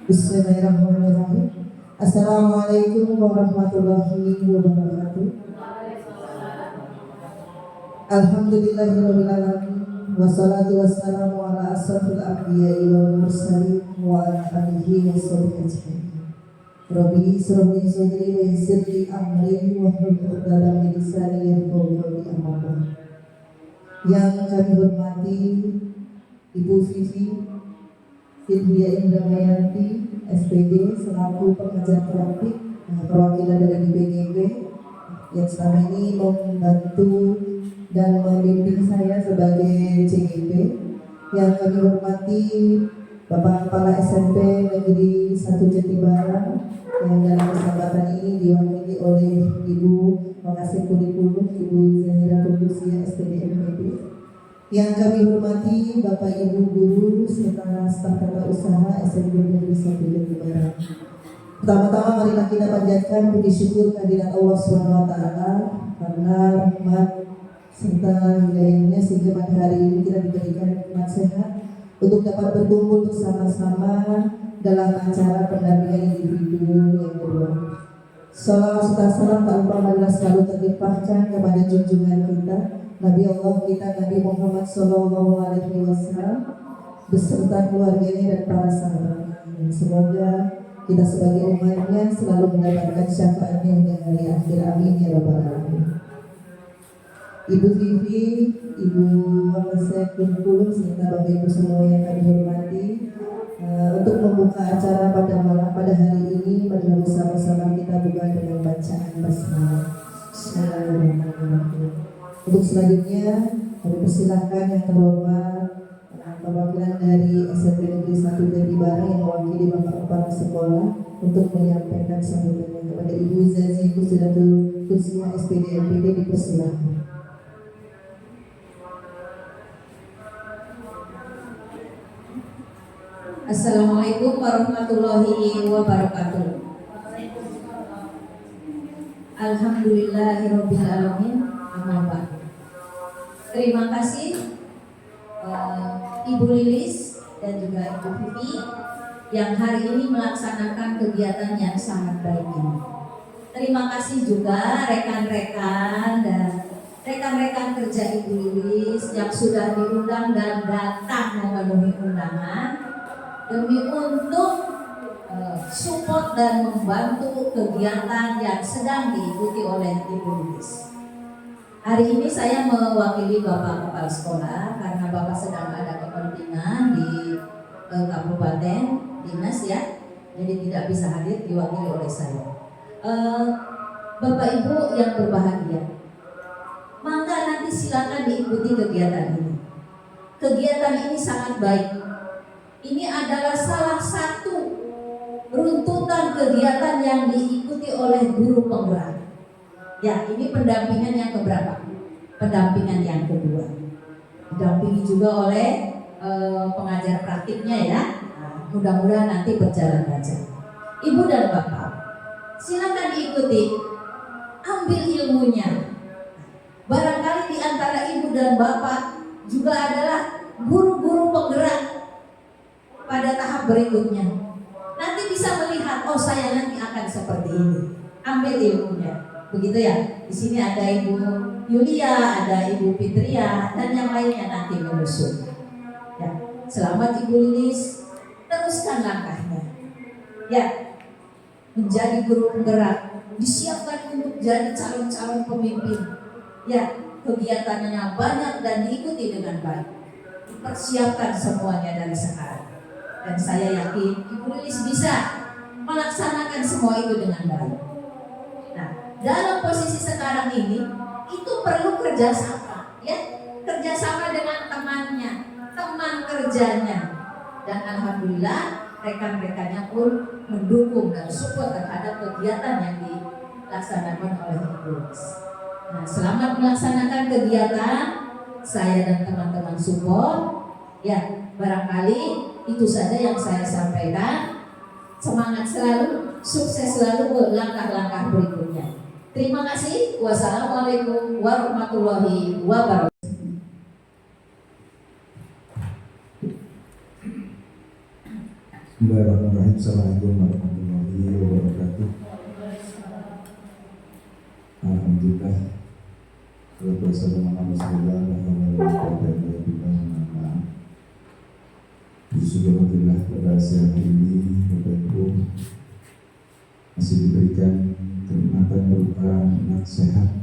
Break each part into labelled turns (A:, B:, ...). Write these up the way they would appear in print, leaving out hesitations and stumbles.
A: Bismillahirrahmanirrahim. Assalamualaikum warahmatullahi wabarakatuh. Alhamdulillahirabbil alamin. Wassalatu wassalamu ala asrofil anbiya'i wal mursalin wa ala alihi wa sahbihi ajmain. Rabbi shrah li sadri wa yassir li amri wahlul 'uqdatam min lisani yafqahu qawli. Amma ba'd. Yang kami hormati Ibu Vivi Silvia Indramayanti SPD selaku pengajar praktik perwakilan dari BPGB yang selama ini membantu dan membimbing saya sebagai CGP. Yang kami hormati Bapak Kepala SMP Negeri 1 Jatibarang yang dalam kesempatan ini diwakili oleh Ibu Pengasih Kurikulum Ibu Zahira Kudusia SPD MPD. Yang kami hormati Bapak Ibu Guru serta staf tata usaha SMP Negeri 1 Jatibarang. Pertama-tama marilah kita panjatkan puji syukur kehadirat Allah SWT karena rahmat serta hidayahnya sehingga pada hari ini kita diberikan nikmat sehat untuk dapat berkumpul bersama-sama dalam acara pendampingan individu yang kedua. Salawat serta salam tak lupa marilah selalu terlimpahkan kepada junjungan kita Nabi Allah kita Nabi Muhammad SAW beserta keluarganya dan para sahabatnya. Semoga kita sebagai umatnya selalu mendapatkan syafaatnya hingga hari akhir. Amin ya rabbal alamin. Ibu Vivi, Ibu Pengasih Kurikulum serta Bapak Ibu semua yang kami hormati, untuk membuka acara pada hari ini, marilah bersama-sama kita buka dengan bacaan basmalah. Bismillahirrahmanirrahim. Untuk selanjutnya, kami persilahkan yang terhormat perwakilan dari SMP Negeri 1 Jatibarang yang mewakili Bapak Kepala Sekolah untuk menyampaikan sambutannya kepada Ibu Zazi Kusilatul Kusiah SPD MPD, dipersilahkan.
B: Assalamualaikum warahmatullahi wabarakatuh. Alhamdulillahirabbil alamin. Amma ba'd. Terima kasih Ibu Lilis dan juga Ibu Vivi yang hari ini melaksanakan kegiatan yang sangat baik ini. Terima kasih juga rekan-rekan dan rekan-rekan kerja Ibu Lilis yang sudah diundang dan datang memenuhi undangan demi untuk support dan membantu kegiatan yang sedang diikuti oleh Ibu Lilis. Hari ini saya mewakili Bapak Kepala Sekolah karena Bapak sedang ada kepentingan di Kabupaten Dinas ya, jadi tidak bisa hadir, diwakili oleh saya. Bapak Ibu yang berbahagia, maka nanti silakan diikuti kegiatan ini. Kegiatan ini sangat baik. Ini adalah salah satu runtutan kegiatan yang diikuti oleh guru penggerak. Ya, ini pendampingan yang keberapa? Pendampingan yang kedua. Didampingi juga oleh pengajar praktiknya ya. Nah, mudah-mudahan nanti berjalan lancar. Ibu dan Bapak, silakan diikuti, ambil ilmunya. Barangkali di antara Ibu dan Bapak juga adalah guru-guru penggerak pada tahap berikutnya. Nanti bisa melihat, oh saya nanti akan seperti ini. Ambil ilmunya. Begitu ya. Di sini ada Ibu Yulia, ada Ibu Fitria, dan yang lainnya nanti menyusul. Ya, selamat Ibu Lilis, teruskan langkahnya. Ya, menjadi guru penggerak, disiapkan untuk jadi calon-calon pemimpin. Ya, kegiatannya banyak dan diikuti dengan baik. Dipersiapkan semuanya dari sekarang. Dan saya yakin Ibu Lilis bisa melaksanakan semua itu dengan baik. Nah, dalam posisi sekarang ini itu perlu kerjasama, ya, kerjasama dengan temannya, teman kerjanya, dan alhamdulillah rekan-rekannya pun mendukung dan support terhadap kegiatan yang dilaksanakan oleh Ibu Lilis. Nah, selamat melaksanakan kegiatan, saya dan teman-teman support. Ya, barangkali itu saja yang saya sampaikan. Semangat selalu, sukses selalu langkah-langkah berikutnya. Terima kasih. Wassalamualaikum warahmatullahi wabarakatuh.
C: Bismillahirrahmanirrahim. Assalamualaikum warahmatullahi wabarakatuh. Alhamdulillah. Wassalamualaikum warahmatullahi wabarakatuh. Bismillahirrahmanirrahim. Pada siang hari ini Bapak Ibu masih diberikan kenikmatan berupa nikmat sehat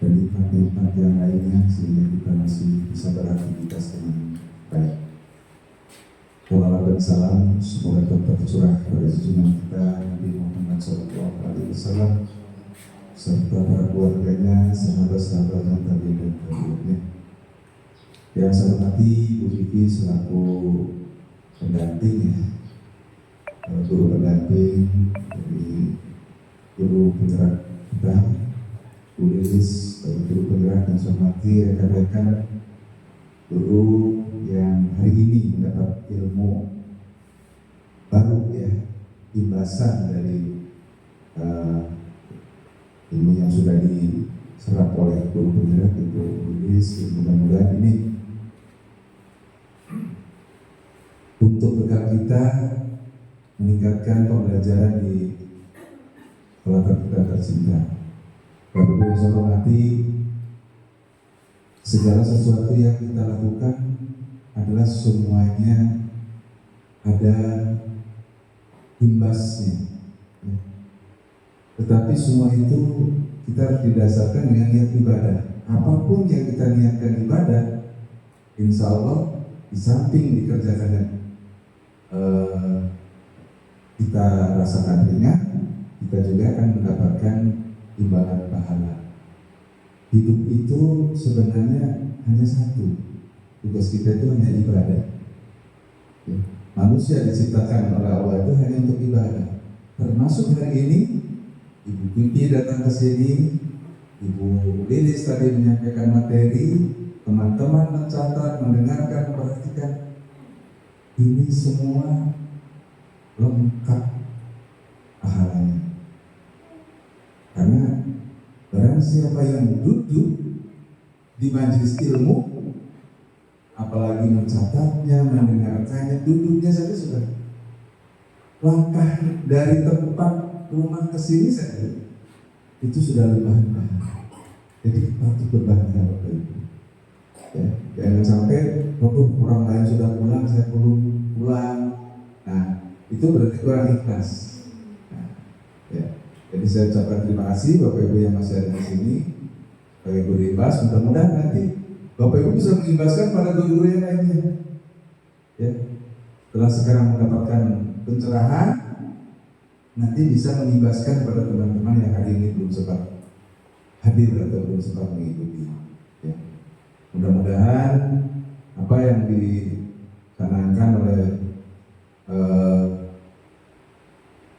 C: dan nikmat-nikmat yang lainnya sehingga kita masih bisa beraktivitas dengan baik. Salawat dan salam semoga tetap tercurah pada junjungan kita Nabi Muhammad SAW serta para keluarganya, sahabat-sahabat dan tabi'in dan tabi'innya. Yang saya hormati Bu Vivi selaku pendamping guru pendamping dari guru penggerak kita, Bu Lilis, guru penggerak yang saya hormati rekan-rekan guru yang hari ini mendapat ilmu baru ya, imbasan dari ilmu yang sudah diserap oleh guru penggerak Ibu Lilis. Mudah-mudahan ini untuk bekal kita meningkatkan pembelajaran di pelatar kita tercinta. Bapak Ibu yang saya hormati, segala sesuatu yang kita lakukan adalah semuanya ada imbasnya. Tetapi semua itu kita harus didasarkan dengan niat ibadah. Apapun yang kita niatkan ibadah, insya Allah di samping dikerjakan kita rasakan ringan, kita juga akan mendapatkan imbalan pahala. Hidup itu sebenarnya hanya satu. Tugas kita itu hanya ibadah. Ya. Manusia diciptakan oleh Allah itu hanya untuk ibadah. Termasuk hari ini, Ibu Pipi datang ke sini, Ibu Lilis tadi menyampaikan materi, teman-teman mencatat, mendengarkan, memperhatikan. Ini semua lengkap pahalanya. Karena barang siapa yang duduk di majelis ilmu, apalagi mencatatnya, mendengarkannya, duduknya saja sudah langkah dari tempat rumah ke sini saja itu sudah lebih. Jadi patut berbangga Bapak Ibu. Ya, jangan sampai orang lain sudah pulang, saya belum pulang. Nah, itu berarti kurang ikhlas. Nah, ya. Jadi saya ucapkan terima kasih Bapak Ibu yang masih ada di sini. Bapak Ibu berimbas, mudah-mudahan nanti Bapak Ibu bisa mengimbaskan pada guru-guru yang lainnya. Ya, setelah sekarang mendapatkan pencerahan, nanti bisa mengimbaskan pada teman-teman yang hari ini belum sempat hadir atau belum sempat mengikuti. Ya. Mudah-mudahan apa yang dicanangkan oleh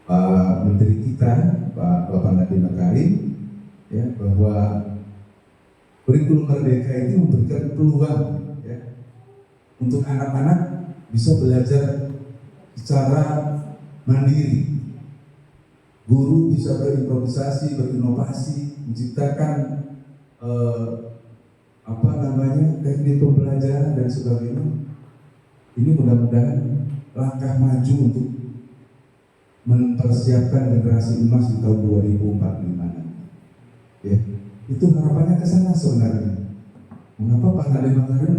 C: Pak Menteri kita, Bapak Nadiem Makarim, ya, bahwa kurikulum Merdeka ini memberikan peluang ya, untuk anak-anak bisa belajar secara mandiri. Guru bisa berimprovisasi, berinovasi, menciptakan teknik pembelajaran dan sebagainya. Ini mudah-mudahan langkah maju untuk mempersiapkan generasi emas di tahun 2045 nanti. Ya, itu harapannya ke sana sebenarnya. Mengapa Pak Nadiem Makarim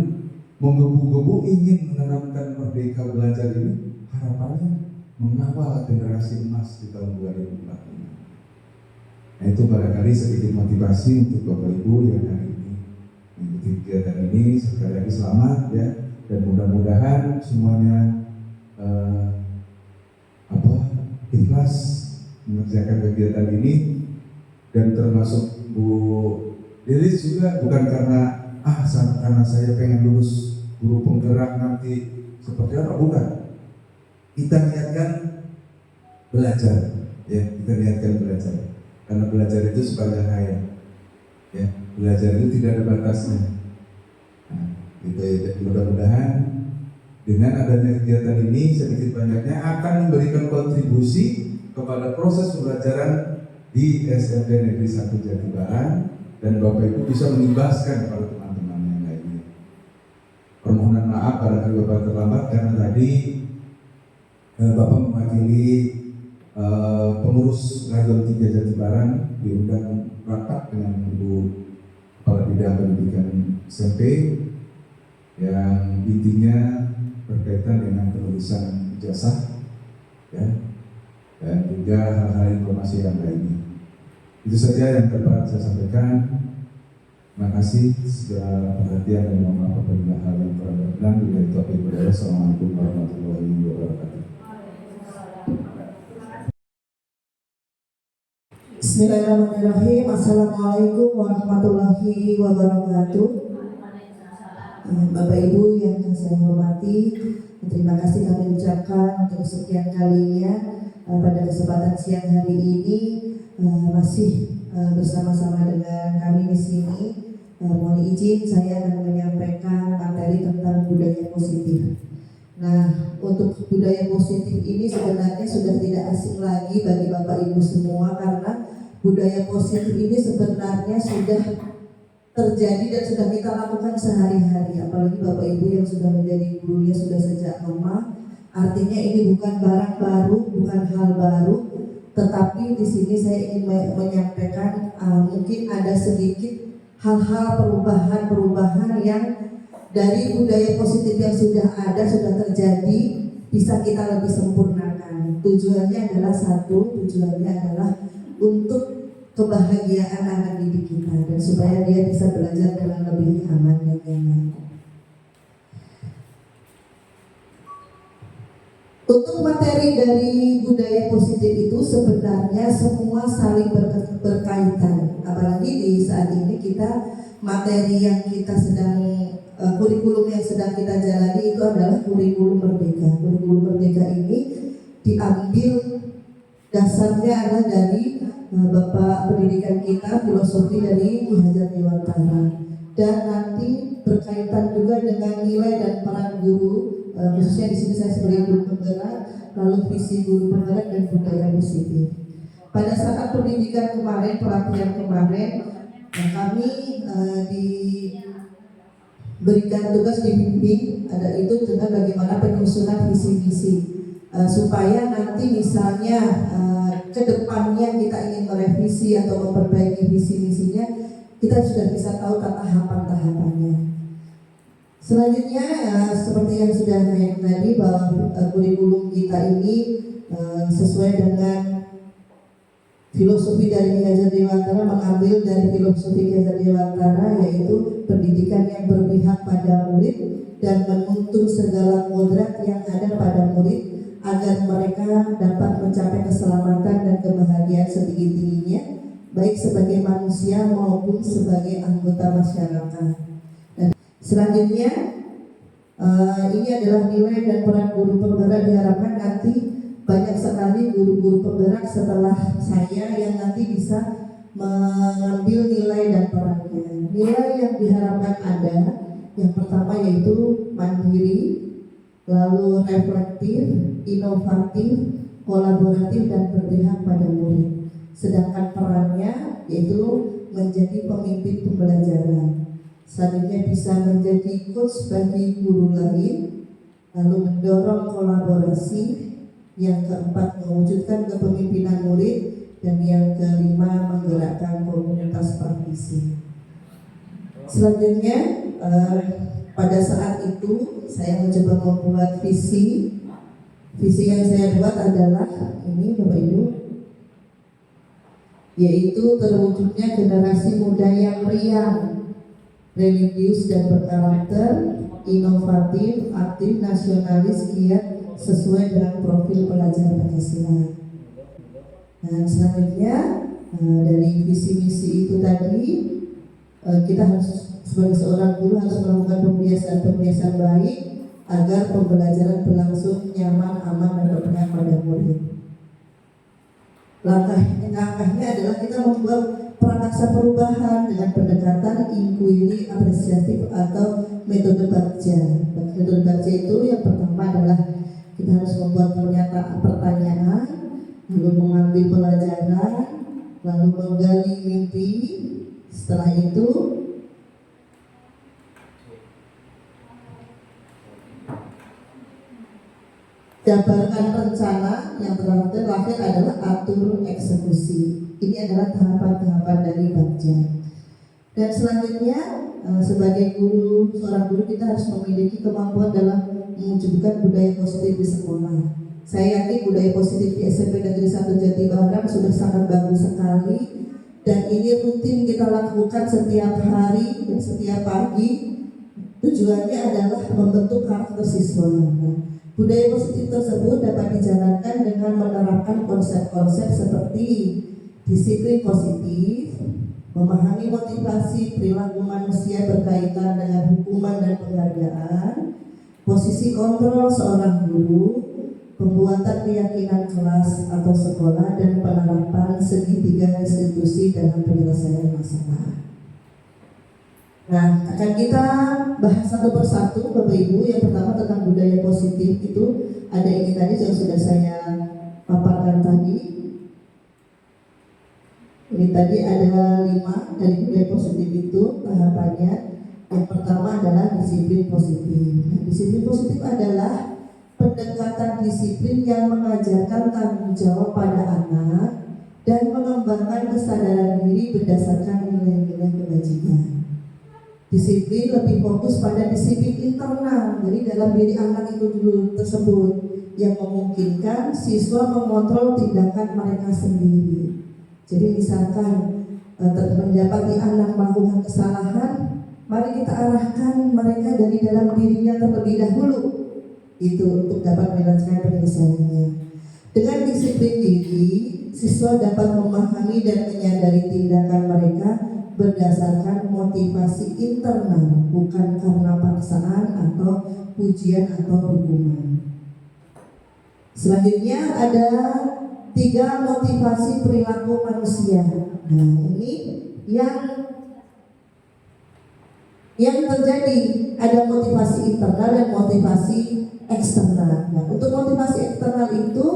C: menggebu-gebu ingin menanamkan Merdeka Belajar ini? Harapannya mengawal generasi emas di tahun 2045. Nah, itu barangkali sedikit motivasi untuk Bapak Ibu yang hari ini mengikuti kegiatan ini. Sekali lagi selamat ya, dan mudah-mudahan semuanya ikhlas mengerjakan kegiatan ini, dan termasuk Bu Lilis juga bukan karena karena saya pengen lulus guru penggerak nanti seperti apa, bukan. Kita niatkan belajar, ya, kita niatkan belajar. Karena belajar itu sepanjang hayat, ya, belajar itu tidak ada batasnya. Nah, gitu ya. Mudah-mudahan dengan adanya kegiatan ini sedikit banyaknya akan memberikan kontribusi kepada proses pembelajaran di SMP Negeri 1 Jatibarang, dan Bapak Ibu bisa mengimbaskan kepada teman-teman yang lainnya. Permohonan maaf barangkali Bapak terlambat karena tadi Bapak mewakili pengurus Rajon 3 Jatibarang diundang rapat dengan Ibu Kepala Bidang Pendidikan SMP yang intinya berkaitan dengan penulisan ijazah, ya, dan juga hal-hal informasi yang lainnya. Itu saja yang dapat saya sampaikan. Terima kasih segala perhatian dan mohon maaf apabila hal yang kurang berkenan. Bila itu apa ibadah. Assalamualaikum warahmatullahi wabarakatuh.
A: Bismillahirrahmanirrahim. Assalamualaikum warahmatullahi wabarakatuh. Bapak Ibu yang saya hormati, terima kasih kami ucapkan untuk sekian kalinya pada kesempatan siang hari ini masih bersama-sama dengan kami di sini. Mohon izin saya akan menyampaikan materi tentang budaya positif. Nah, untuk budaya positif ini sebenarnya sudah tidak asing lagi bagi Bapak Ibu semua, karena budaya positif ini sebenarnya sudah terjadi dan sudah kita lakukan sehari-hari. Apalagi Bapak Ibu yang sudah menjadi gurunya sudah sejak lama, artinya ini bukan barang baru, bukan hal baru. Tetapi di sini saya ingin menyampaikan mungkin ada sedikit hal-hal perubahan yang dari budaya positif yang sudah ada, sudah terjadi, bisa kita lebih sempurnakan. Tujuannya adalah satu, tujuannya adalah untuk kebahagiaan anak didik kita dan supaya dia bisa belajar dengan lebih aman dan nyaman. Untuk materi dari budaya positif itu sebenarnya semua saling berkaitan. Apalagi di saat ini kita materi yang kita sedang kurikulum yang sedang kita jalani itu adalah kurikulum merdeka. Kurikulum merdeka ini diambil dasarnya adalah dari Bapak Pendidikan kita, filosofi dari Ki Hajar Dewantara, dan nanti berkaitan juga dengan nilai dan peran guru, khususnya di sini saya sebagai guru penggerak, lalu visi guru penggerak dan budaya positif. Pada saat pendidikan kemarin, pelatihan kemarin, kami diberikan tugas dibimbing ada itu dengan bagaimana penyusunan visi-visi supaya nanti misalnya kedepannya kita ingin merevisi atau memperbaiki visi misinya, kita sudah bisa tahu tahapan-tahapannya. Selanjutnya seperti yang sudah saya tadi bahwa kurikulum kita ini sesuai dengan filosofi dari Ki Hajar Dewantara, mengambil dari filosofi Ki Hajar Dewantara, yaitu pendidikan yang berpihak pada murid dan menuntun segala kodrat yang ada pada murid agar mereka dapat mencapai keselamatan dan kebahagiaan setinggi-tingginya, baik sebagai manusia maupun sebagai anggota masyarakat. Dan selanjutnya ini adalah nilai dan peran guru penggerak. Diharapkan nanti banyak sekali guru-guru penggerak setelah saya yang nanti bisa mengambil nilai dan perannya. Nilai yang diharapkan ada, yang pertama yaitu mandiri, lalu reflektif, inovatif, kolaboratif, dan berpihak pada murid. Sedangkan perannya yaitu menjadi pemimpin pembelajaran. Selanjutnya bisa menjadi coach bagi guru lain, lalu mendorong kolaborasi. Yang keempat, mewujudkan kepemimpinan murid, dan yang kelima, menggerakkan komunitas praktisi. Selanjutnya pada saat itu saya mencoba membuat visi. Visi yang saya buat adalah ini Bapak Ibu, yaitu terwujudnya generasi muda yang riang, religius dan berkarakter, inovatif, aktif, nasionalis, giat, sesuai dengan profil pelajar Pancasila. Dan selanjutnya dari visi misi itu tadi kita harus sebagai seorang guru harus melakukan pembiasaan baik agar pembelajaran berlangsung nyaman, aman, dan berpihak pada murid. Langkahnya adalah kita membuat prakasa perubahan dengan pendekatan inquiry apresiatif atau metode baca. Metode baca itu yang pertama adalah kita harus membuat pertanyaan, lalu mengambil pelajaran, lalu menggali mimpi. Setelah itu jabarkan rencana, yang terakhir adalah atur eksekusi. Ini adalah tahapan-tahapan dari Bagja. Dan selanjutnya sebagai guru, seorang guru kita harus memiliki kemampuan dalam mewujudkan budaya positif di sekolah. Saya yakin budaya positif di SMP Negeri 1 Jatibarang sudah sangat bagus sekali, dan ini rutin kita lakukan setiap hari dan setiap pagi. Tujuannya adalah membentuk karakter siswa. Budaya positif tersebut dapat dijalankan dengan menerapkan konsep-konsep seperti disiplin positif, memahami motivasi perilaku manusia berkaitan dengan hukuman dan penghargaan, posisi kontrol seorang guru, pembuatan keyakinan kelas atau sekolah, dan penerapan segitiga institusi dalam penyelesaian masalah. Nah, akan kita bahas satu persatu, Bapak Ibu. Yang pertama tentang budaya positif itu ada ini tadi yang sudah saya paparkan tadi. Ini tadi ada 5 dari budaya positif itu tahapannya. Yang pertama adalah disiplin positif. Nah, disiplin positif adalah pendekatan disiplin yang mengajarkan tanggung jawab pada anak dan mengembangkan kesadaran diri berdasarkan nilai-nilai kebajikan. Disiplin lebih fokus pada disiplin internal, jadi dalam diri anak itu dulu tersebut, yang memungkinkan siswa mengontrol tindakan mereka sendiri. Jadi misalkan mendapati anak melakukan kesalahan, mari kita arahkan mereka dari dalam dirinya terlebih dahulu, itu untuk dapat menyelesaikan penyelesaiannya. Dengan disiplin diri, siswa dapat memahami dan menyadari tindakan mereka berdasarkan motivasi internal, bukan karena paksaan atau pujian atau hukuman. Selanjutnya ada 3 motivasi perilaku manusia. Nah, ini yang terjadi, ada motivasi internal dan motivasi eksternal. Nah, untuk motivasi eksternal itu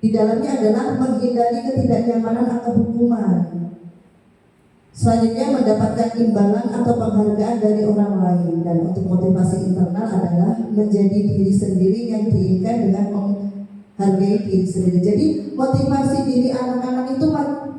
A: di dalamnya adalah menghindari ketidaknyamanan atau hukuman. Selanjutnya mendapatkan imbalan atau penghargaan dari orang lain. Dan untuk motivasi internal adalah menjadi diri sendiri yang diinginkan dengan menghargai diri sendiri. Jadi motivasi diri anak-anak itu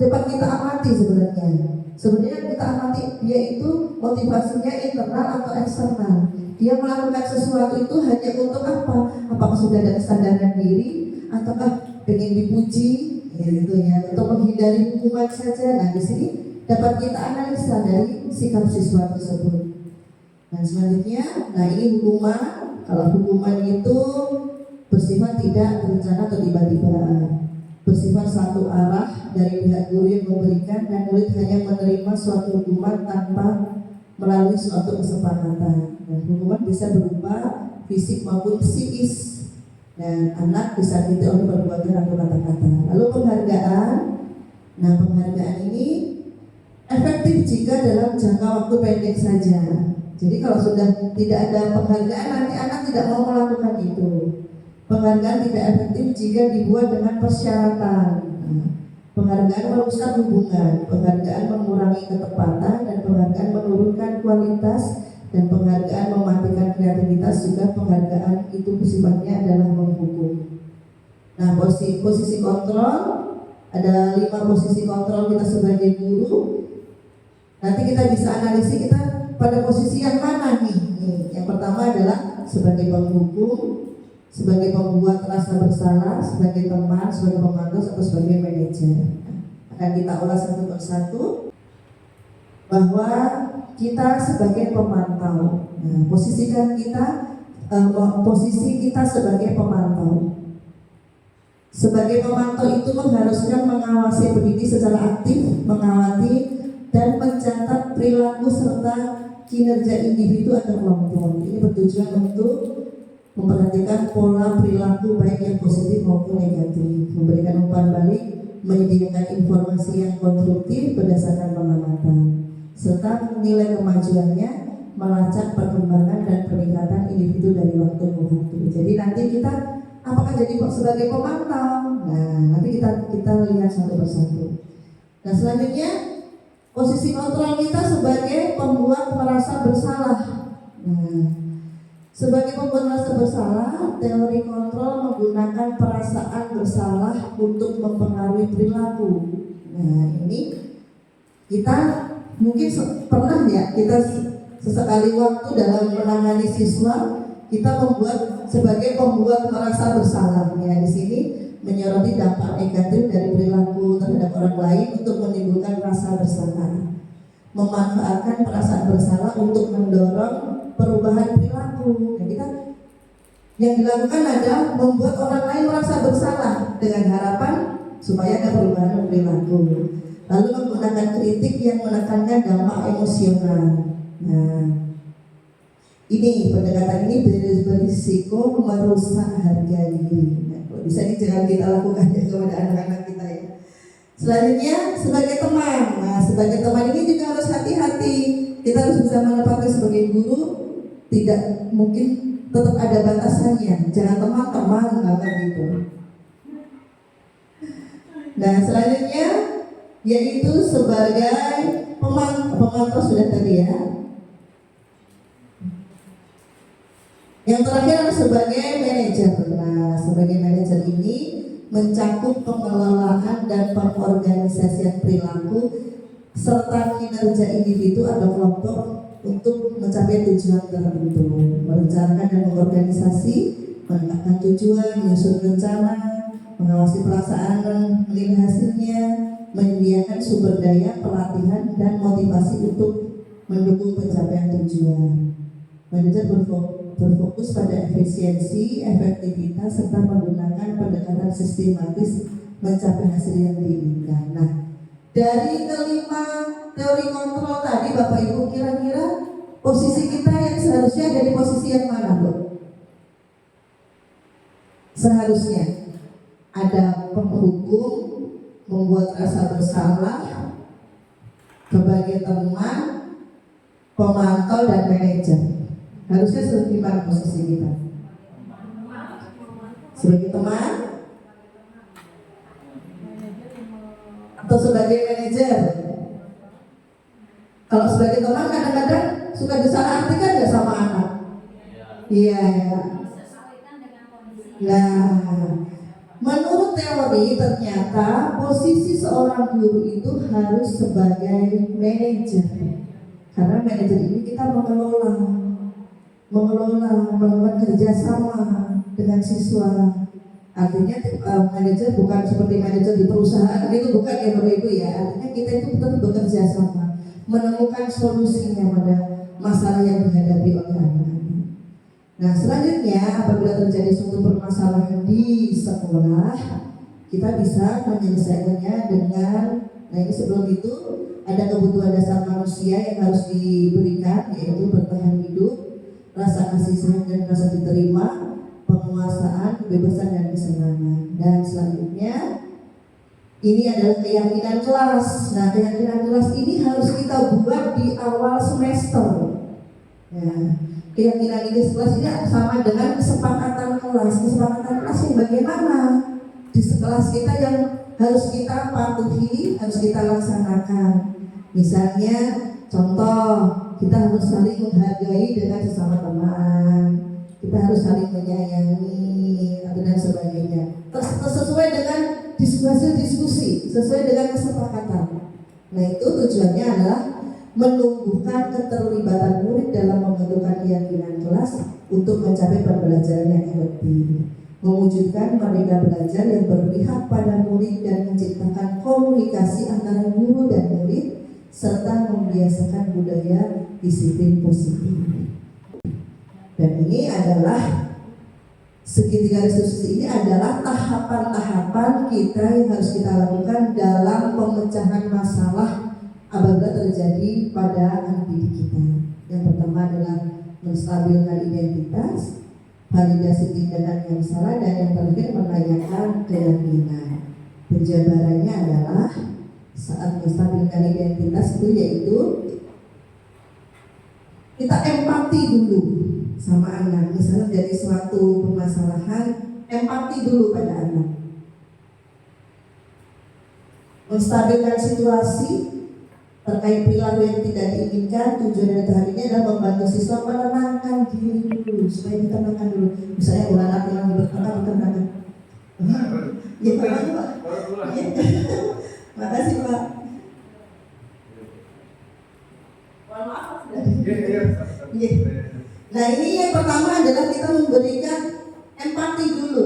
A: dapat kita amati sebenarnya. Sebenarnya kita amati dia itu motivasinya internal atau eksternal. Dia melakukan sesuatu itu hanya untuk apa? Apakah sudah ada kesadaran diri ataukah ingin dipuji, gitu ya, atau menghindari hukuman saja. Nah, di sini dapat kita analisa dari sikap siswa tersebut. Dan selanjutnya, nah ini hukuman. Kalau hukuman itu bersifat tidak berencana atau tiba-tiba, bersifat satu arah dari pihak guru yang memberikan, dan murid hanya menerima suatu hukuman tanpa melalui suatu kesepakatan. Dan hukuman bisa berupa fisik maupun psikis, dan anak disakiti oleh perbuatan atau kata-kata. Lalu penghargaan. Nah, penghargaan ini efektif jika dalam jangka waktu pendek saja. Jadi kalau sudah tidak ada penghargaan, nanti anak tidak mau melakukan itu. Penghargaan tidak efektif jika dibuat dengan persyaratan. Penghargaan merusak hubungan, penghargaan mengurangi ketepatan, dan penghargaan menurunkan kualitas, dan penghargaan mematikan kreativitas. Juga penghargaan itu sifatnya adalah menghukum. Nah, posisi kontrol, ada 5 posisi kontrol kita sebagai guru. Nanti kita bisa analisis kita pada posisi yang mana nih. Yang pertama adalah sebagai penghukum, sebagai pembuat rasa bersalah, sebagai teman, sebagai pemantau, atau sebagai manajer. Akan kita ulas satu persatu bahwa kita sebagai pemantau. Nah, posisi kita sebagai pemantau. Sebagai pemantau itu mengharuskan mengawasi pendidik secara aktif, mengawasi dan mencatat perilaku serta kinerja individu atau kelompok. Ini bertujuan untuk memperhatikan pola perilaku baik yang positif maupun negatif, memberikan umpan balik, menyediakan informasi yang konstruktif berdasarkan pengamatan, serta menilai kemajuannya, melacak perkembangan dan peningkatan individu dari waktu ke waktu. Jadi nanti kita apakah jadi sebagai pemantau? Nah, nanti kita lihat satu persatu. Nah, selanjutnya posisi kontrol kita sebagai pembuat merasa bersalah. Nah, Sebagai pembuat merasa bersalah, teori kontrol menggunakan perasaan bersalah untuk mempengaruhi perilaku. Nah, ini kita mungkin pernah ya, kita sesekali waktu dalam menangani siswa, kita membuat sebagai pembuat merasa bersalah. Ya, di sini menyoroti dampak negatif dari perilaku terhadap orang lain untuk menimbulkan rasa bersalah. Memanfaatkan perasaan bersalah untuk mendorong perubahan perilaku. Nah, kita yang dilakukan adalah membuat orang lain merasa bersalah dengan harapan supaya ada perubahan perilaku. Lalu menggunakan kritik yang menekankan dampak emosional. Nah, ini pendekatan ini berisiko merusak harga diri. Nah, kalau bisa ini jangan kita lakukan ya kepada anak-anak kita ya. Selanjutnya sebagai teman. Nah, sebagai teman ini juga harus hati-hati. Kita harus bisa menempatkan sebagai guru, tidak mungkin tetap ada batasannya. Jangan teman-teman banget gitu. Nah, selanjutnya yaitu sebagai pemantau sudah tadi ya. Yang terakhir adalah sebagai manajer. Nah, sebagai manajer ini mencakup pengelolaan dan pengorganisasian perilaku serta kinerja individu atau kelompok untuk mencapai tujuan tertentu. Merencanakan dan mengorganisasi, menetapkan tujuan, menyusun rencana, mengawasi pelaksanaan, menilai hasilnya, menyediakan sumber daya, pelatihan, dan motivasi untuk mendukung pencapaian tujuan. Manajer berfokus pada efisiensi, efektivitas, serta menggunakan pendekatan sistematis mencapai hasil yang diinginkan. Nah, dari kelima teori kontrol tadi, Bapak Ibu, kira-kira posisi kita yang seharusnya ada di posisi yang mana, Bu? Seharusnya ada penghukum, membuat rasa bersalah, sebagai teman, pemantau, dan manajer. Harusnya seperti mana posisi kita? Sebagai teman atau sebagai manajer? Kalau sebagai teman kadang-kadang suka disalahartikan nggak sama anak? Iya. Nah, menurut teori ternyata posisi seorang guru itu harus sebagai manajer. Karena manajer ini kita melakukan kerjasama dengan siswa. Artinya manajer bukan seperti manajer di perusahaan, itu bukan ya Bapak Ibu ya. Artinya kita itu betul bekerja sama, menemukan solusinya pada masalah yang dihadapi oleh anak-anak. Nah, selanjutnya apabila terjadi suatu permasalahan di sekolah, kita bisa menyelesaikannya dengan, nah ini sebelum itu ada kebutuhan dasar manusia yang harus diberikan, yaitu bertahan hidup, rasa kasih sayang dan rasa diterima, penguasaan, kebebasan dan kesenangan. Dan selanjutnya ini adalah keyakinan kelas. Nah, keyakinan kelas ini harus kita buat di awal semester. Ya, keyakinan ini kelas ini sama dengan kesepakatan kelas. Kesepakatan kelas yang bagaimana di kelas kita yang harus kita patuhi, harus kita laksanakan. Misalnya contoh, kita harus saling menghargai dengan sesama teman, kita harus saling menyayangi dan sebagainya. Sesuai dengan diskusi, sesuai dengan kesepakatan. Nah, itu tujuannya adalah menumbuhkan keterlibatan murid dalam membentukkan keyakinan kelas untuk mencapai pembelajaran yang efektif, mewujudkan mereka belajar yang berpihak pada murid dan menciptakan komunikasi antara guru dan murid, serta membiasakan budaya disiplin positif. Dan ini adalah segitiga restitusi ini adalah tahapan-tahapan kita yang harus kita lakukan dalam pemecahan masalah apabila terjadi pada anak didik kita. Yang pertama adalah menstabilkan identitas, validasi tindakan yang salah, dan yang terakhir menanyakan keyakinan. Penjabarannya adalah saat menstabilkan identitas itu yaitu kita empati dulu sama anak. Misalnya dari suatu permasalahan, empati dulu pada anak. Menstabilkan situasi, terkait perilaku yang tidak diinginkan. Tujuan dari tahap ini adalah membantu siswa menenangkan diri dulu, supaya ditenangkan dulu. Misalnya ulah anak yang bertengkar ditenangkan. Ya Pak, Pak. Ya. Makasih Pak. Mohon maaf sudah. Iya. Nah ini yang pertama adalah kita memberikan empati dulu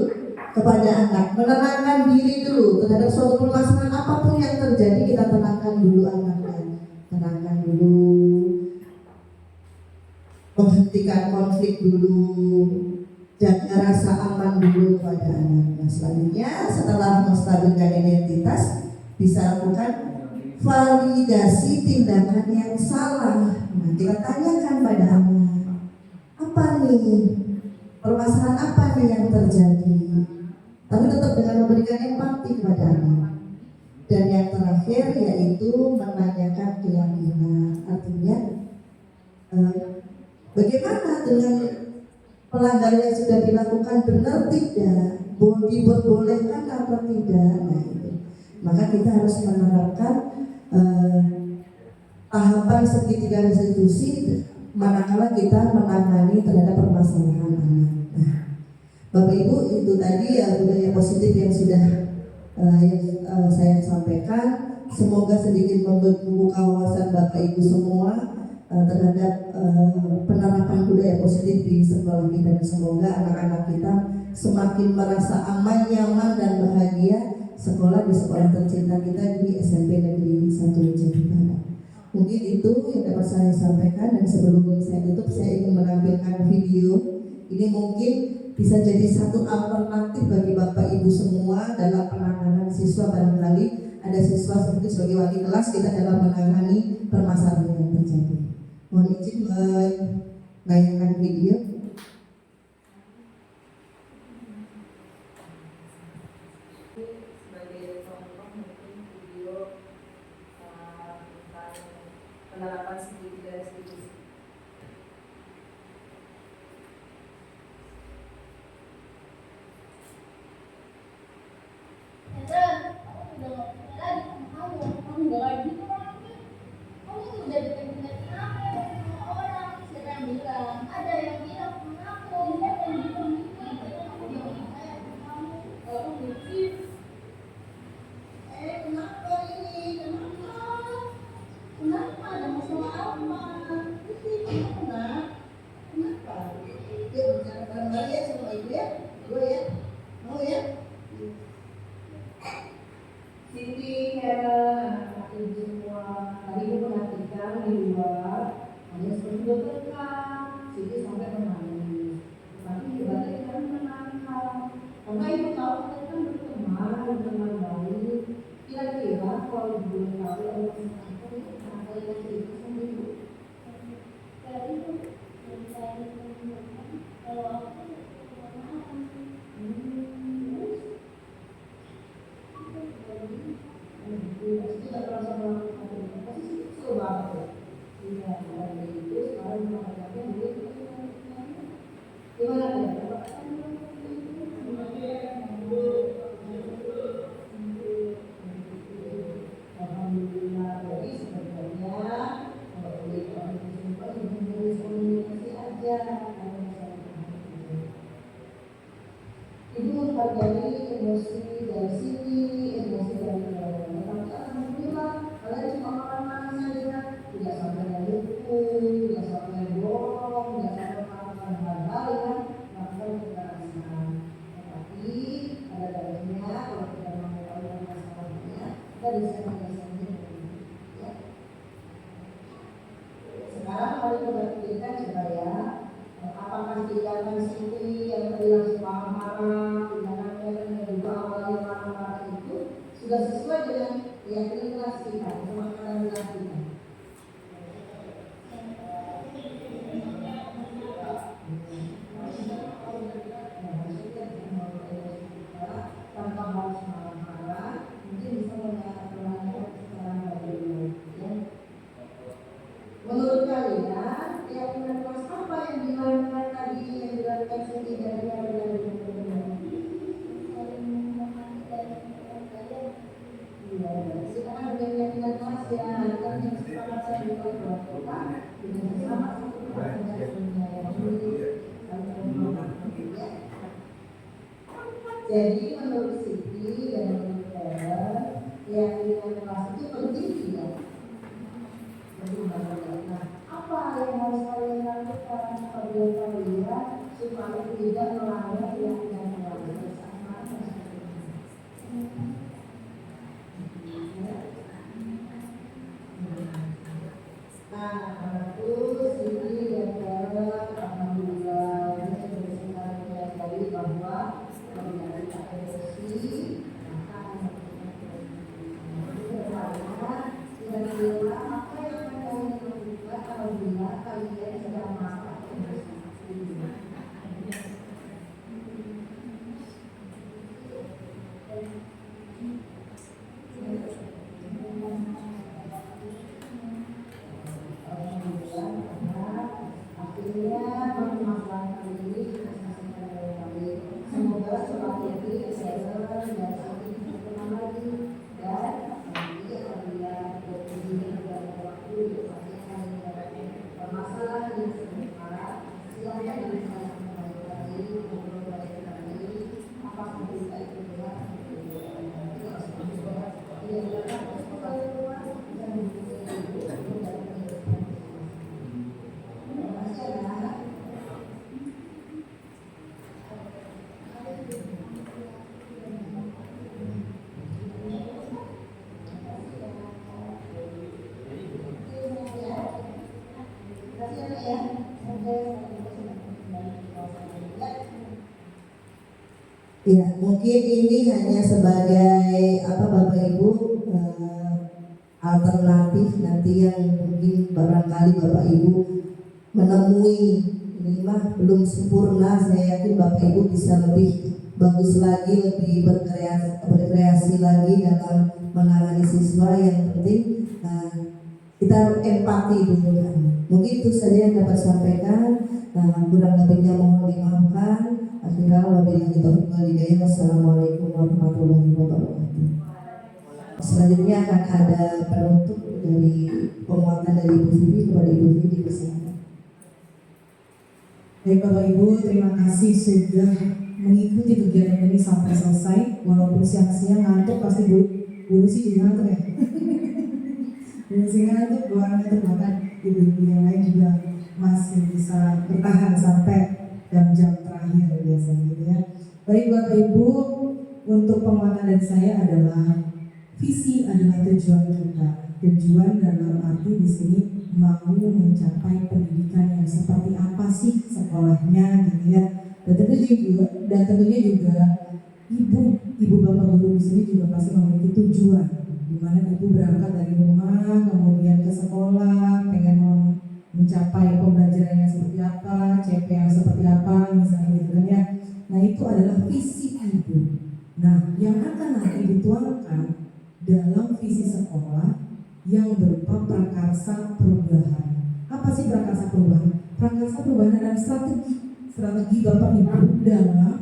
A: kepada anak, menenangkan diri dulu terhadap suatu permasalahan apapun yang terjadi. Kita tenangkan dulu anaknya, tenangkan dulu, menghentikan konflik dulu, jaga rasa aman dulu kepada anak. Nah selanjutnya setelah menstabilkan identitas, bisa lakukan validasi tindakan yang salah. Nah kita tanyakan pada anak, apa nih permasalahan apa nih yang terjadi, tapi tetap dengan memberikan empati kepada anak. Dan yang terakhir yaitu menanyakan keyakinan. Artinya bagaimana dengan pelanggaran yang sudah dilakukan, benar tidak, diperbolehkan atau tidak. Nah itu, maka kita harus menerapkan tahapan segitiga restitusi manakala kita menangani terhadap permasalahan anak. Nah, Bapak Ibu, itu tadi budaya positif yang sudah saya sampaikan. Semoga sedikit membuka wawasan Bapak Ibu semua terhadap penerapan budaya positif di sekolah kita, dan semoga anak-anak kita semakin merasa aman, nyaman, dan bahagia sekolah di sekolah tercinta kita di SMP Negeri 1 Jambi Barat. Mungkin itu yang dapat saya sampaikan, dan sebelum saya tutup saya ingin menampilkan video ini. Mungkin bisa jadi satu alternatif bagi Bapak Ibu semua dalam penanganan siswa. Barangkali ada siswa seperti sebagai wali kelas kita dalam menangani permasalahan yang terjadi. Mohon izin menayangkan video. Sebagai contoh mungkin video tentang penerapan segitiga restitusi. Siti, Hera, anak ibu semua, tadi ibu perhatikan di luar hanya seperti berkah. Siti sampai menangis, tapi ibaratnya kan menangkal. Karena ibu tahu kita kan berteman baik. Kira-kira kalau ibu tahu orang apa yang itu sendiri. Kalau aku tidak terasa melakukan posisi itu banget ya. Tidak ada itu sekarang menghadapnya duit gimana ya? Alhamdulillah. Jadi sebenarnya kalau duit orang itu simpan menjadi komunikasi aja. Ibu hargai emosi dari sini, emosi dari kalian cuma orang saja, tidak sampai mukul, tidak sampai dorong, tidak sampai melakukan hal-hal yang melakukan kekerasan. Tetapi ada baiknya kalau kita mengetahui masalahnya, kita bisa menyelesaikannya ya. Sekarang mari kita pikirkan supaya apakah tindakan Siti yang tadi langsung marah-marah, tindakannya yang juga awalnya marah-marah itu sudah sesuai dengan keyakinan kelas kita, pemahaman kelas kita. Tanpa harus marah-marah, mungkin bisa menyampaikan secara baik-baik. Menurut kalian, keyakinan kelas apa yang dilakukan tadi, yang dilakukan Siti dari sekarang dengan keyakinan kelas
D: Jadi menurut Siti dan menurut saya, keyakinan kelas itu penting tidak? Penting banget. Nah, apa yang harus kalian lakukan sebagai kalian supaya tidak melanggar keyakinan kelas bersama? Nah, itu Siti dan Sarah alhamdulillah ini bersama menyadari bahwa menjadi KPSI kira-kira apa yang akan kalian lakukan apabila kalian sedang masak akhirnya permasalahan kali ini diselesaikan dengan baik. Semoga setelah ini saya dan Siti berkenan lagi dan nanti apabila berkunjung dan waktu pasti akan mendapatkan permasalahan yang serupa. Silakan disampaikan kembali lagi, ngobrol baik lagi. Apakah kita itu benar?
A: Ya, mungkin ini hanya sebagai Bapak Ibu alternatif nanti yang mungkin barangkali Bapak Ibu menemui ini mah belum sempurna. Saya yakin Bapak Ibu bisa lebih bagus lagi, lebih berkreasi lagi dalam menangani siswa. Yang penting kita empati dulu kan. Mungkin itu saja yang dapat sampaikan. Kurang lebihnya mohon dimaafkan. Akhirnya wabillahi taufiq wal hidayah. Wassalamualaikum warahmatullahi wabarakatuh. Selanjutnya akan ada penutup dari penguatan dari Ibu Vivi kepada Ibu Vivi dipersilakan.
E: Baik Bapak Ibu, terima kasih sudah mengikuti kegiatan ini sampai selesai. Walaupun siang-siang ngantuk, pasti dulu sih juga ngantuk ya. Dulu sih ngantuk, doang ngantuk, bahkan ibu-ibu yang lain juga masih bisa bertahan sampai jam-jam terakhir biasanya gitu ya. Baik Bapak Ibu, untuk penguatan dari saya adalah visi adalah tujuan kita. Tujuan dalam arti di sini mau mencapai pendidikan yang seperti apa sih sekolahnya gitu ya. Dan tentunya juga ibu bapak guru di sini juga pasti memiliki tujuan, di mana ibu berangkat dari rumah kemudian ke sekolah pengen mencapai pembelajaran yang seperti apa, CP yang seperti apa misalnya gitu kan ya. Nah itu adalah visi ibu. Nah yang akan nanti dituangkan dalam visi sekolah yang berupa prakarsa perubahan. Apa sih prakarsa perubahan? Prakarsa perubahan adalah strategi Bapak Ibu dalam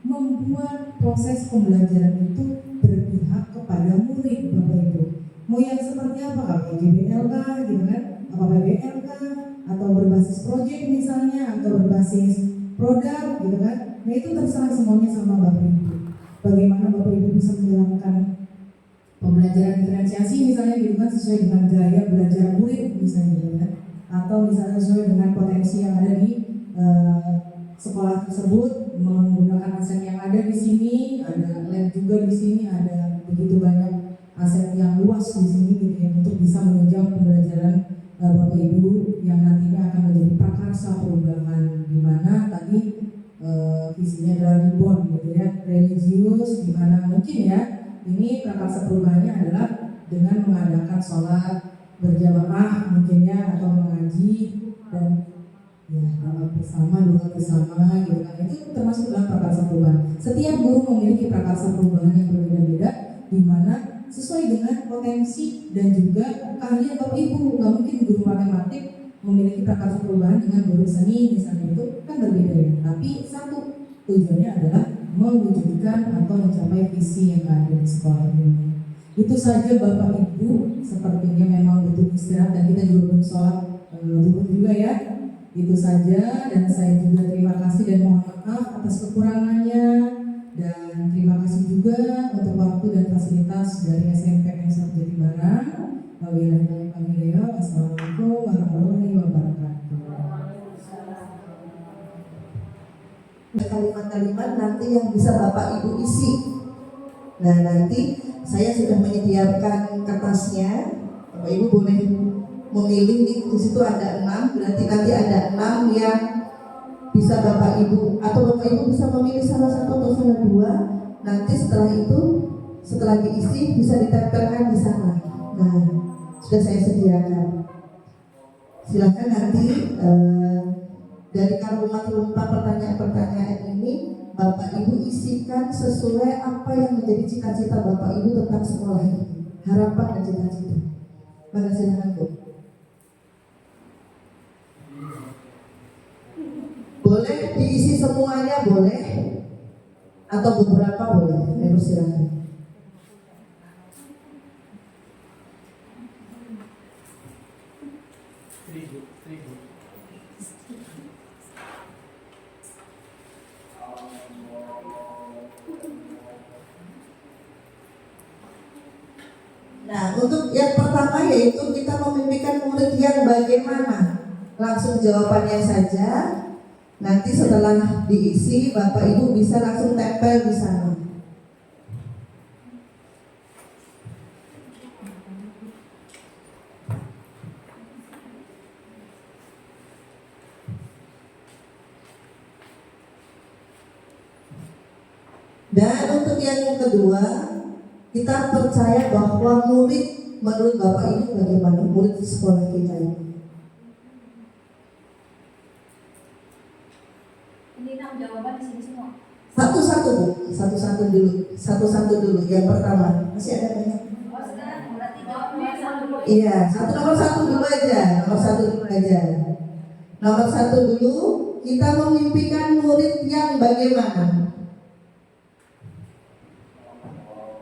E: membuat proses pembelajaran itu berpihak kepada murid Bapak Ibu. Mau yang seperti apa? Kayak GBL kah gitu kan? Apa PBL kah? Atau berbasis proyek misalnya, atau berbasis produk gitu kan? Nah itu terserah semuanya sama Bapak Ibu. Bagaimana Bapak Ibu bisa menjalankan pembelajaran diferensiasi misalnya gitu kan, sesuai dengan gaya belajar murid misalnya gitu kan, atau misalnya sesuai dengan potensi yang ada di sekolah tersebut, menggunakan aset yang ada di sini, ada lab juga di sini, ada begitu banyak aset yang luas di sini gitu ya, untuk bisa menunjang pembelajaran Bapak Ibu yang nantinya akan menjadi prakarsa perubahan, di mana tadi visinya adalah reborn gitu ya, religius, di mana mungkin ya ini prakarsa perubahannya adalah dengan mengadakan sholat berjamaah mungkin ya, atau mengaji dan ya bersama, doa bersama gitu kan. Itu termasuk dalam prakarsa perubahan. Setiap guru memiliki prakarsa perubahan yang berbeda-beda, di mana sesuai dengan potensi dan juga keahlian Bapak Ibu. Nggak mungkin guru matematik memiliki prakarsa perubahan dengan guru seni misalnya, itu kan berbeda ya. Tapi satu tujuannya adalah mewujudkan atau mencapai visi yang ada di sekolah ini. Itu saja Bapak Ibu, sepertinya memang butuh istirahat dan kita juga belum sholat zuhur juga ya. Itu saja, dan saya juga terima kasih dan mohon maaf atas kekurangannya, dan untuk waktu dan fasilitas dari SMPN 1 Jatibarang. Wabillahi. Wassalamualaikum warahmatullahi wabarakatuh.
A: Kalimat-kalimat nanti yang bisa Bapak Ibu isi. Nah, nanti saya sudah menyediakan kertasnya. Bapak Ibu boleh memilih, di situ ada 6, berarti nanti ada 6 yang bisa Bapak Ibu, atau Bapak Ibu bisa memilih salah satu atau salah 2. Nanti setelah itu, setelah diisi bisa ditempelkan di sana. Nah, sudah saya sediakan. Silakan nanti dari kalimat-kalimat pertanyaan-pertanyaan ini Bapak Ibu isikan sesuai apa yang menjadi cita-cita Bapak Ibu tentang sekolah ini, harapan dan cita-cita. Maka silakan Bu. Boleh diisi semuanya, boleh, atau beberapa boleh. Ibu silakan. Nah, untuk yang pertama yaitu kita memimpikan murid yang bagaimana. Langsung jawabannya saja. Nanti setelah diisi, Bapak Ibu bisa langsung tempel di sana. Dan untuk yang kedua, kita percaya bahwa murid, menurut Bapak Ibu bagaimana murid di sekolah kita ini?
D: Ini 6 jawaban di sini semua.
A: Satu-satu Bu, satu-satu dulu. Yang pertama, masih ada banyak.
D: Oh, sekarang berarti jawabnya satu.
A: Iya, nomor satu dulu aja. Nomor satu dulu, kita memimpikan murid yang bagaimana?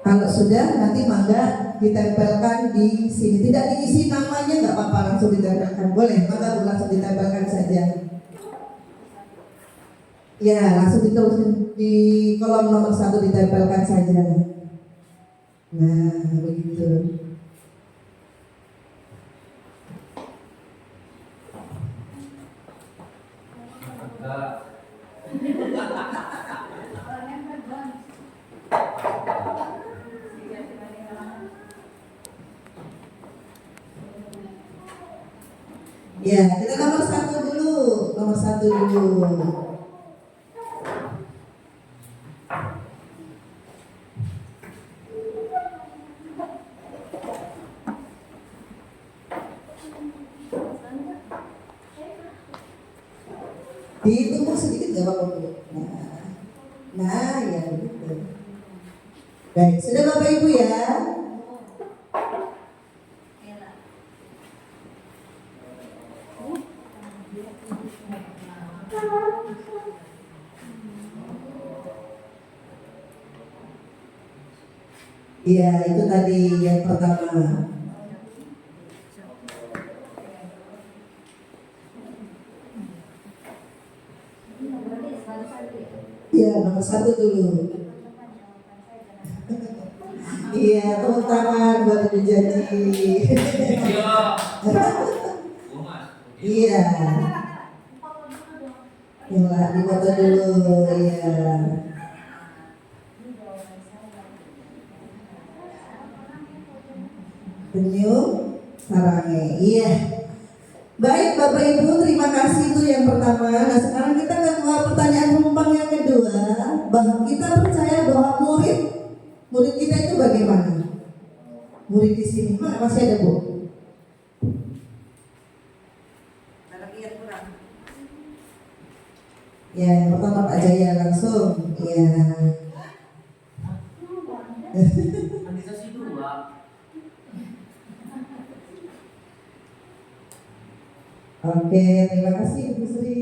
A: Kalau sudah, nanti mangga ditempelkan di sini. Tidak diisi namanya nggak apa-apa, langsung ditempelkan. Boleh, mangga langsung ditempelkan saja. Ya, langsung di kolom nomor 1 ditempelkan saja. Nah, begitu. Ya, kita nomor satu dulu. Ditunggu sedikit nggak apa-apa Bu. Nah, ya begitu. Baik, sudah Bapak Ibu ya. Iya, itu tadi yang pertama. Iya, nomor 1 dulu. Iya, tepuk tangan buat Ibu Janji. Iya. Ya, difoto dulu. Iya. Senyum, sarange. Iya. Baik Bapak Ibu, terima kasih itu yang pertama. Nah, sekarang kita ke pertanyaan penumpang yang kedua. Bahwa kita percaya bahwa murid kita itu bagaimana? Murid di sini, masih ada Bu? Ya, yang pertama Pak Jaya langsung. Ya. Oke, terima kasih Bu Sri.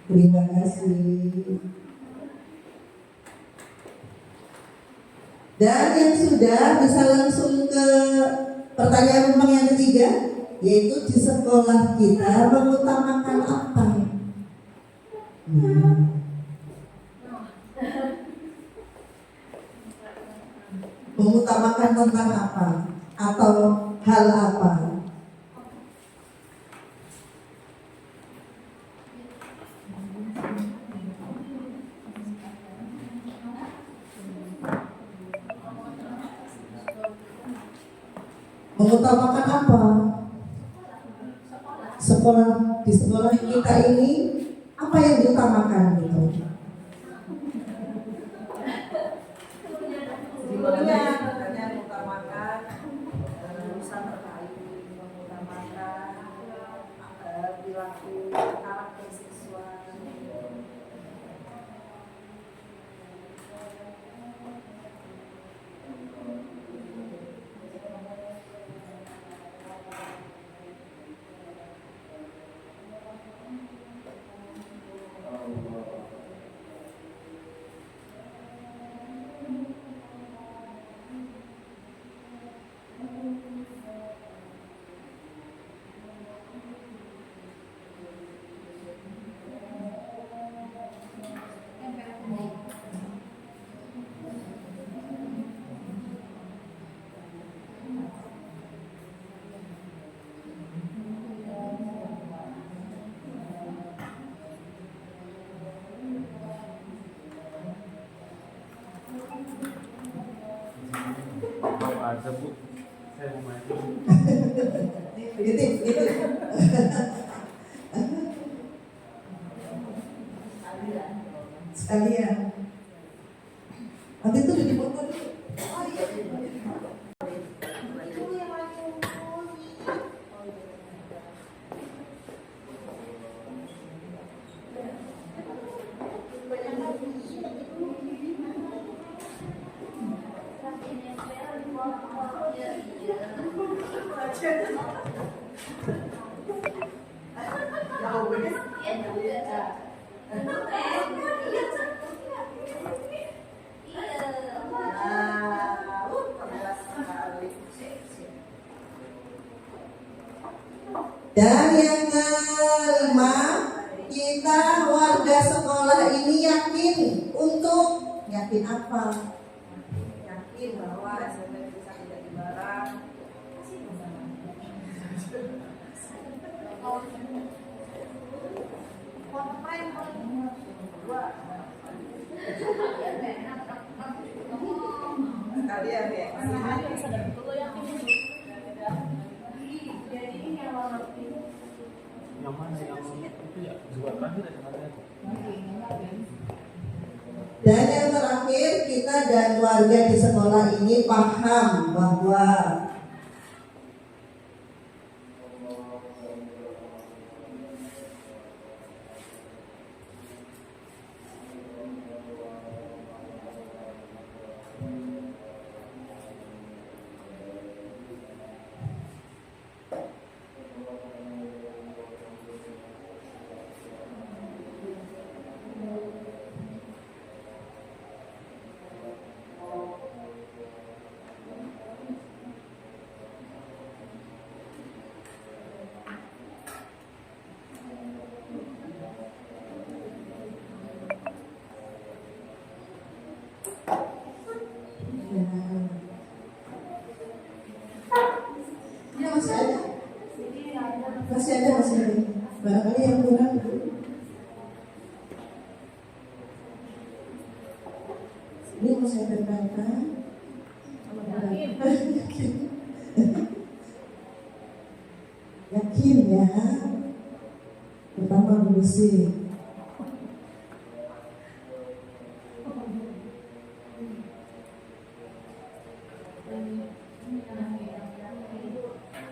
A: Terima kasih. Dan yang sudah bisa langsung ke pertanyaan rumah yang ketiga, yaitu di sekolah kita mengutamakan apa? Mengutamakan tentang apa? Atau hal apa? Mengutamakan apa? Sekolah, di sekolah kita ini apa yang diutamakan gitu?
F: Sebelumnya katanya mengutamakan urusan terkait, mengutamakan perilaku karakter seksual.
G: Ada Bu, saya mau main dulu.
A: Gitu. Sekalian. Waktu itu di foto dulu. Oh iya. Dan yang kelima, kita warga sekolah ini yakin untuk yakin apa?
F: Yakin bahwa SMP bisa tidak dilarang. Kalian ya.
G: Yang mana yang itu ya? Dua terakhir ada mana?
A: Dan yang terakhir, kita dan warga di sekolah ini paham bahwa ya masih ada. Barangkali yang kurang. Ini mau saya terbangkan. Yakin ya. Pertama bersih.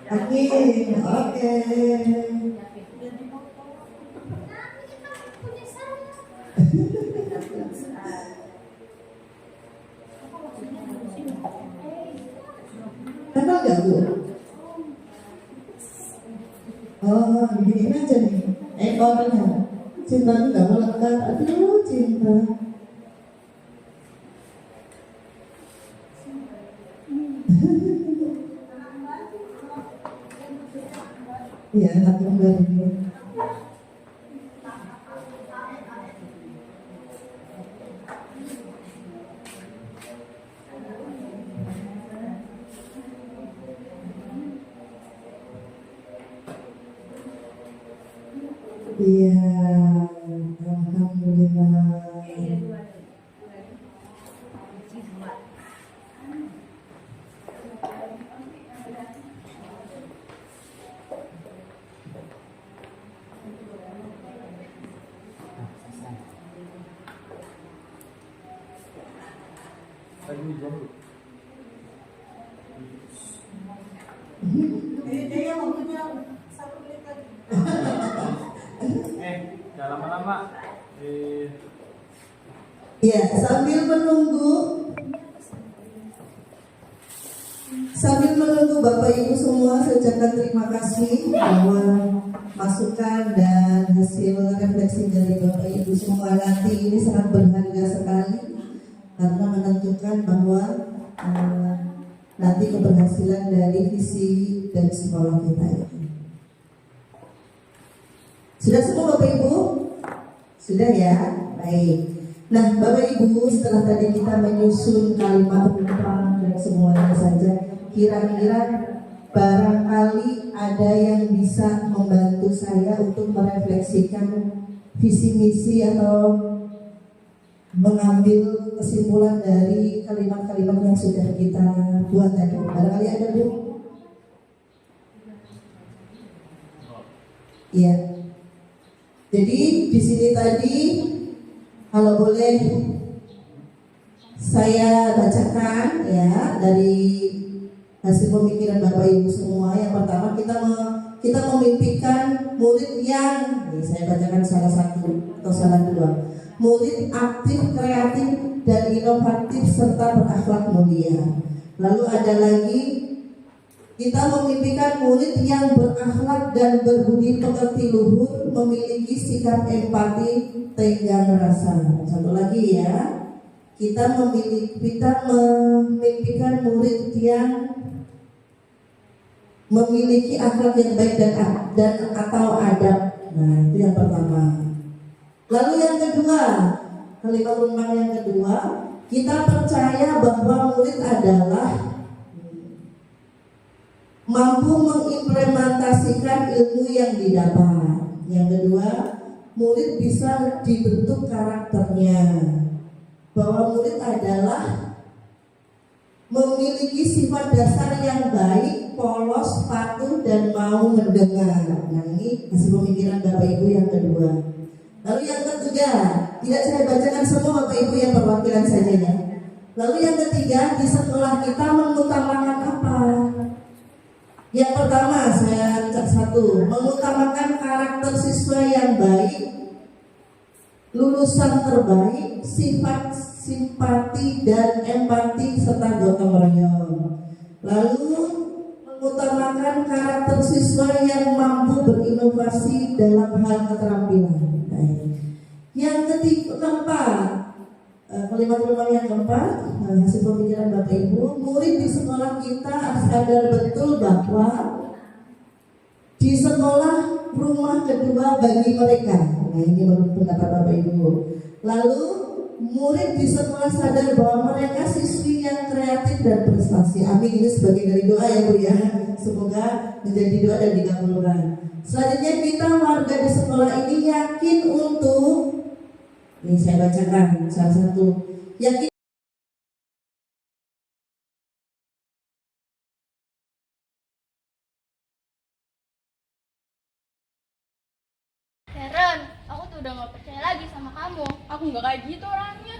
A: Yakin, oke. Kenapa enggak Bu? Oh, gini aja nih. Ekornya. Cinta tuh gak melekat. Aduh, cinta. Iya, anak kembar ini. Iya, alhamdulillah.
G: Lagi hujan Bu. Jangan lama-lama.
A: Ya, sambil menunggu Bapak Ibu semua, saya ucapkan terima kasih bahwa masukan dan hasil refleksi dari Bapak Ibu semua nanti ini sangat berharga sekali karena menentukan bahwa nanti keberhasilan dari visi dan sekolah kita ini. Sudah semua Bapak Ibu? Sudah ya? Baik. Nah Bapak Ibu, setelah tadi kita menyusun kalimat penumpang dan semuanya saja, kira-kira barangkali ada yang bisa membantu saya untuk merefleksikan visi misi atau mengambil kesimpulan dari kalimat-kalimat yang sudah kita buat tadi. Barangkali ada Bu? Iya. Jadi di sini tadi kalau boleh saya bacakan ya dari hasil pemikiran Bapak Ibu semua. Yang pertama kita memimpikan murid yang, saya bacakan salah satu atau salah dua. Murid aktif, kreatif, dan inovatif serta berakhlak mulia. Lalu ada lagi, kita memimpikan murid yang berakhlak dan berbudi pekerti luhur, memiliki sikap empati, tenggang rasa. Satu lagi ya, kita memimpikan murid yang memiliki akhlak yang baik dan atau adab. Nah itu yang pertama. Lalu yang kedua, kalimat penumpang yang kedua, kita percaya bahwa murid adalah mampu mengimplementasikan ilmu yang didapat. Yang kedua, murid bisa dibentuk karakternya. Bahwa murid adalah memiliki sifat dasar yang baik, polos, patuh, dan mau mendengar. Nah ini hasil pemikiran Bapak Ibu yang kedua. Lalu yang ketiga, tidak saya bacakan semua Bapak Ibu yang perwakilan saja ya. Lalu yang ketiga, di sekolah kita mengutamakan apa? Yang pertama saya cek satu, mengutamakan karakter siswa yang baik, lulusan terbaik, sifat simpati dan empati serta gotong royong. Lalu mengutamakan karakter siswa yang mampu berinovasi dalam hal keterampilan. Yang keempat, kalimat yang keempat, hasil pemikiran Bapak Ibu, murid di sekolah kita sadar betul bahwa di sekolah rumah kedua bagi mereka. Nah ini menurut pendapat Bapak Ibu. Lalu murid di sekolah sadar bahwa mereka siswi yang kreatif dan prestasi. Amin, ini sebagai dari doa ya Bu ya. Semoga menjadi doa dan dikabulkan. Selanjutnya kita warga di sekolah ini yakin untuk, ini saya bacakan salah satu, yakin
H: Sharon, aku tuh udah gak percaya lagi sama kamu. Aku gak kayak gitu orangnya.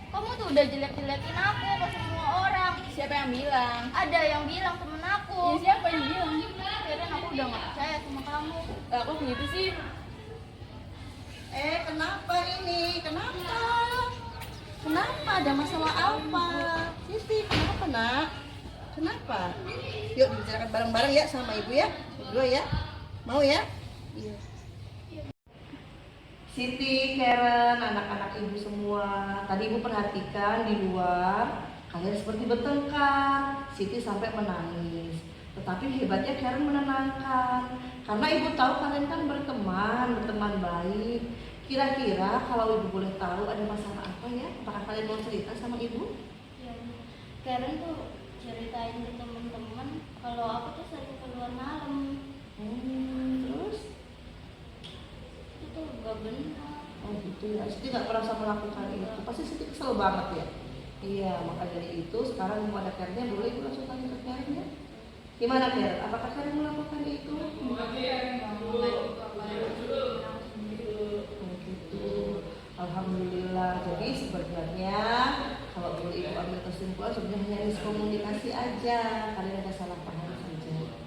H: Kamu tuh udah jelek-jelekin aku ke semua orang. Siapa yang bilang? Ada yang bilang, temen aku. Ya siapa yang bilang? Sharon, aku udah gak percaya sama kamu. Kok gitu sih?
A: kenapa ini? Kenapa? Ada masalah apa? Siti, kenapa nak? Kenapa? Yuk bicarakan bareng-bareng ya sama ibu ya, berdua ya.
I: Mau ya?
H: Iya.
I: Siti, Karen, anak-anak ibu semua, tadi ibu perhatikan di luar kalian seperti bertengkar. Siti sampai menangis. Tetapi hebatnya Karen menenangkan, karena ibu tahu kalian kan berteman baik. Kira-kira kalau ibu boleh tahu ada masalah apa ya? Apakah kalian mau cerita sama ibu?
H: Ya, Karen tuh ceritain ke teman-teman kalau aku tuh sering keluar malam.
I: Terus?
H: Itu tuh gak benar.
I: Oh gitu ya, Siti nggak merasa melakukan itu. Pasti Siti kesel banget ya. Iya, maka dari itu sekarang mau ada Karennya, boleh ibu langsung tanya ke Karen ya. Gimana Karen? Apakah Karen melakukan itu? Oh gitu. Alhamdulillah. Jadi sebenarnya kalau boleh ibu ambil kesimpulan sebenarnya hanya miskomunikasi aja. Kalian ada salah paham saja.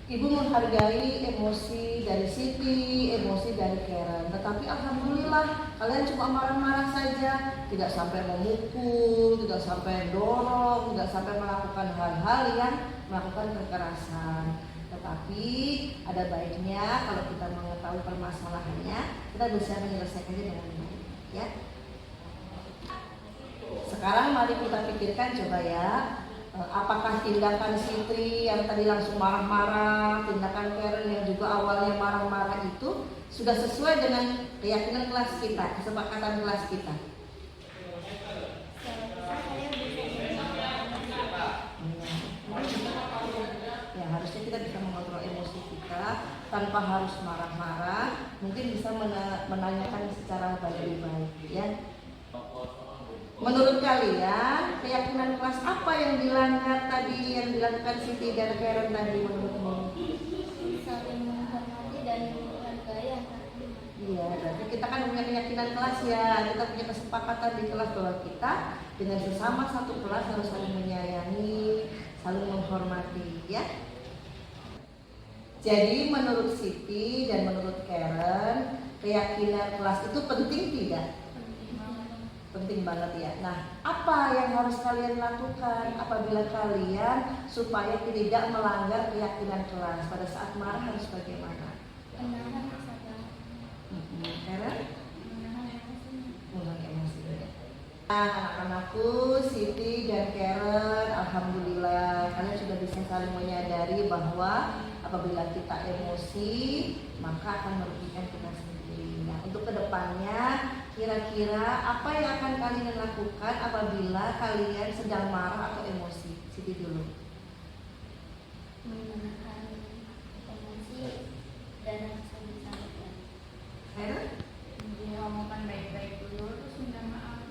I: Ibu menghargai emosi dari Siti, emosi dari Karen. Tetapi alhamdulillah kalian cuma marah-marah saja, tidak sampai memukul, tidak sampai dorong, tidak sampai melakukan hal-hal yang melakukan kekerasan. Tetapi ada baiknya kalau kita mengetahui permasalahannya, kita bisa menyelesaikannya dengan baik, ya. Sekarang mari kita pikirkan coba ya. Apakah tindakan Siti yang tadi langsung marah-marah, tindakan Karen yang juga awalnya marah-marah itu sudah sesuai dengan keyakinan kelas kita, kesepakatan kelas kita? Ya, harusnya kita bisa mengontrol emosi kita tanpa harus marah-marah, mungkin bisa menanyakan secara baik-baik, ya. Menurut kalian, keyakinan kelas apa yang dilanggar tadi, yang dilakukan Siti dan Karen tadi menurutmu?
H: Saling menghormati dan menghargai antar teman.
I: Iya, berarti kita kan punya keyakinan kelas ya. Kita punya kesepakatan di kelas bahwa kita dengan sesama satu kelas harus saling menyayangi, saling menghormati, ya. Jadi menurut Siti dan menurut Karen, keyakinan kelas itu penting tidak? Penting banget ya. Nah, apa yang harus kalian lakukan apabila kalian supaya tidak melanggar keyakinan kelas? Pada saat marah harus bagaimana?
H: Menahan kesadaran.
I: Karen?
H: Menahan emosinya.
I: Menahan emosinya. Nah, anak-anakku, Siti dan Karen, alhamdulillah kalian sudah bisa saling menyadari bahwa apabila kita emosi maka akan merugikan kita sendiri. Nah, untuk kedepannya kira-kira apa yang akan kalian lakukan apabila kalian sedang marah atau emosi? Siti dulu.
H: Menahan emosi dan saling-saling.
I: Karen?
F: Ngomongkan baik-baik dulu terus minta maaf.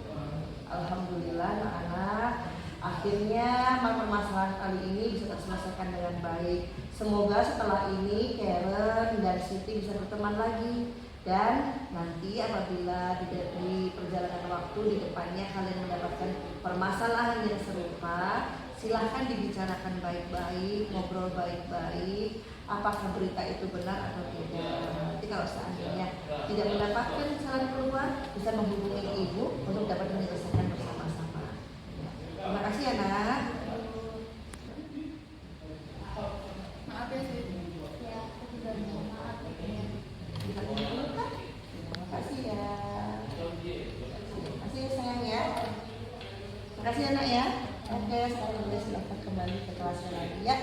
I: Alhamdulillah anak-anak, akhirnya permasalahan kali ini bisa terselesaikan dengan baik. Semoga setelah ini Karen dan Siti bisa berteman lagi. Dan nanti apabila di perjalanan waktu di depannya kalian mendapatkan permasalahan yang serupa, silahkan dibicarakan baik-baik, ngobrol baik-baik, apakah berita itu benar atau tidak. Nanti kalau seandainya tidak mendapatkan jalan keluar, bisa menghubungi ibu untuk dapat menyelesaikan bersama-sama. Terima kasih anak.
F: Maaf ya Siti.
H: Ya, aku juga minta maaf ya.
I: Terima kasih ya. Terima kasih ya sayang ya. Terima kasih anak ya. Oke, sekarang boleh silahkan kembali ke kelasnya lagi ya.